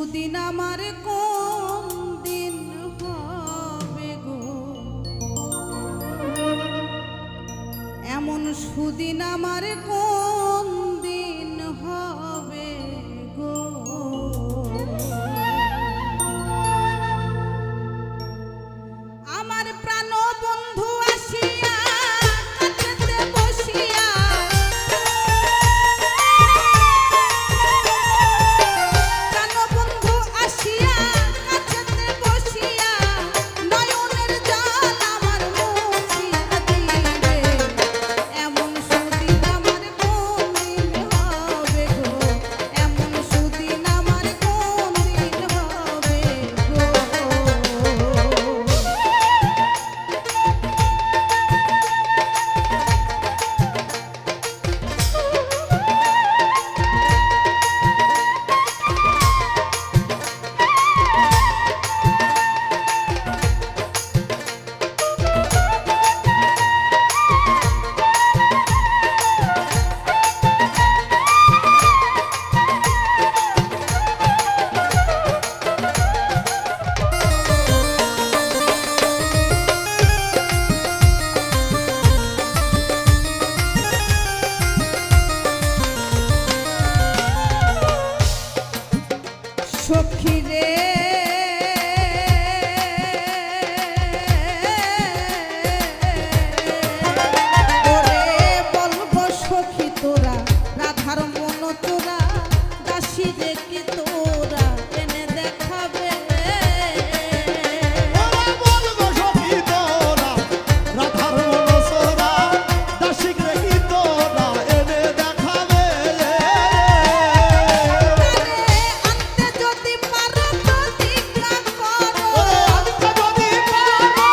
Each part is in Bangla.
সুদিন আমার কোন দিন হবে গো, এমন সুদিন আমার কোন দিন হবে গো। আমার প্রাণ বন্ধু আসিয়া কাছেতে বসিয়া, প্রাণ বন্ধু আসিয়া কাছেতে বসিয়া নয়নের জল আমার মুছিয়া দিবে, এমন সুদিন আমার কোন দিন হবে গো, এমন সুদিন আমার কোন দিন হবে গো। সখী রে ওরে বলবো সখী তোরা রাধার মন তোরা, দাসী রে কি তোরা এনে দেখাবে, বলবো সখী তোরা রাধার মন তোরা, দাসী রে কি তোরা এনে দেখাবে। আনতে যদি পারো প্রতিজ্ঞা করো, আনতে যদি পারো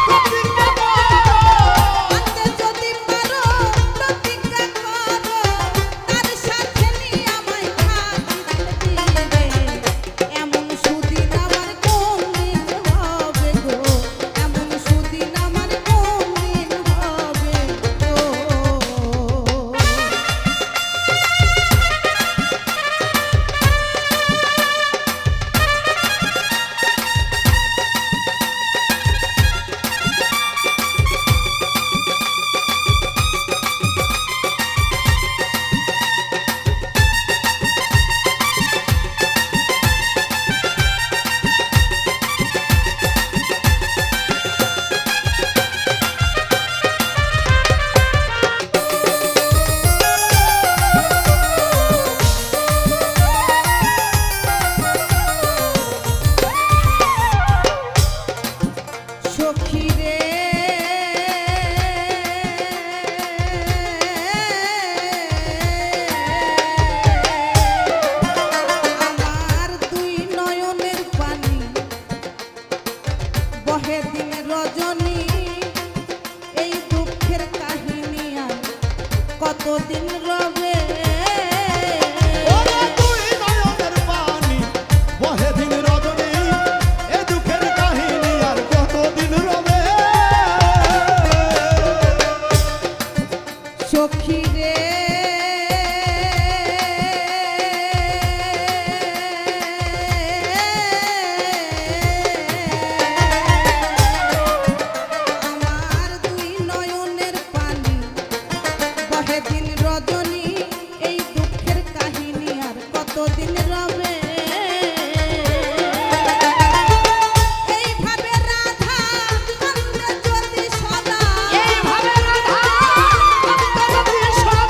প্রতিজ্ঞা করো, আনতে যদি পারো প্রতিজ্ঞা করো, তার সাথে নিয়ে আমায় থাকিতে দিবে, এমন সুদিন আমার কোন দিন হবে গো, এমন সুদিন আমার কোন দিন হবে গো। সখী রে আমার দুই নয়নের পানি বহে দিন রজনী, এই দুঃখের কাহিনী আর কতদিন রবে, ওরে তুই নয়নের পানি বহে দিন রজনী, এ দুঃখের কাহিনী আর কতদিন রবে। সখী রে আমার দুই নয়নের পানি বহে দিন রজনী, এই দুঃখের কাহিনী আর কতদিন রবে, এইভাবে রাধা কান্দে যদি সদা, এইভাবে রাধা কান্দে যদি সদা,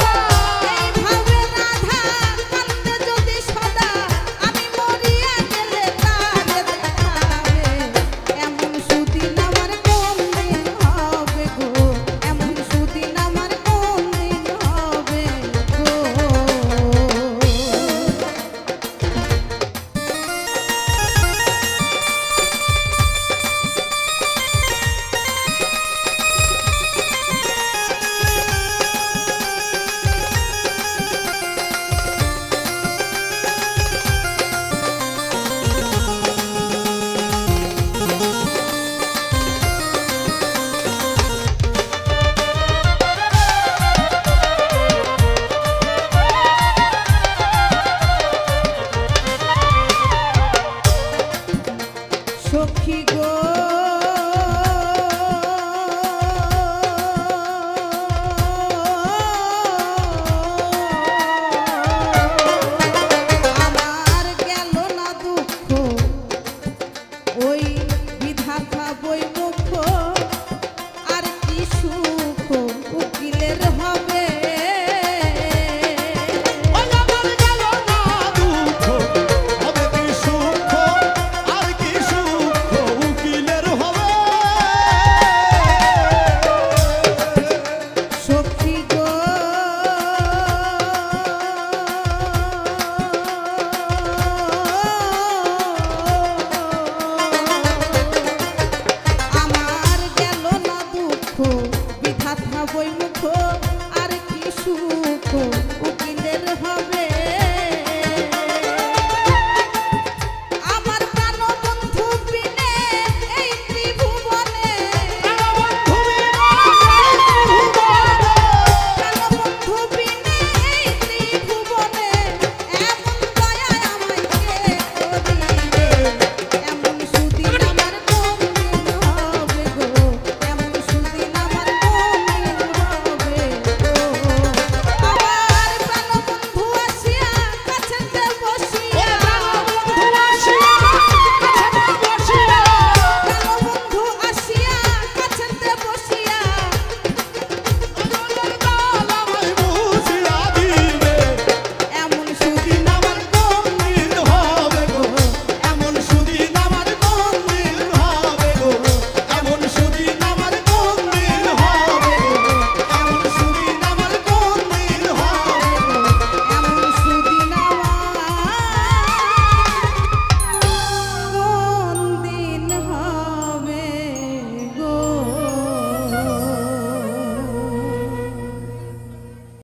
সুখ উকিলের হবে? ওই আমার গেল না দুঃখ, হবে কি সুখ, আর কি সুখ উকিলের হবে? সখী গো আমার গেল না দুঃখ বিধাতা বৈমুখ আর কি সুখ উকিলের হবে?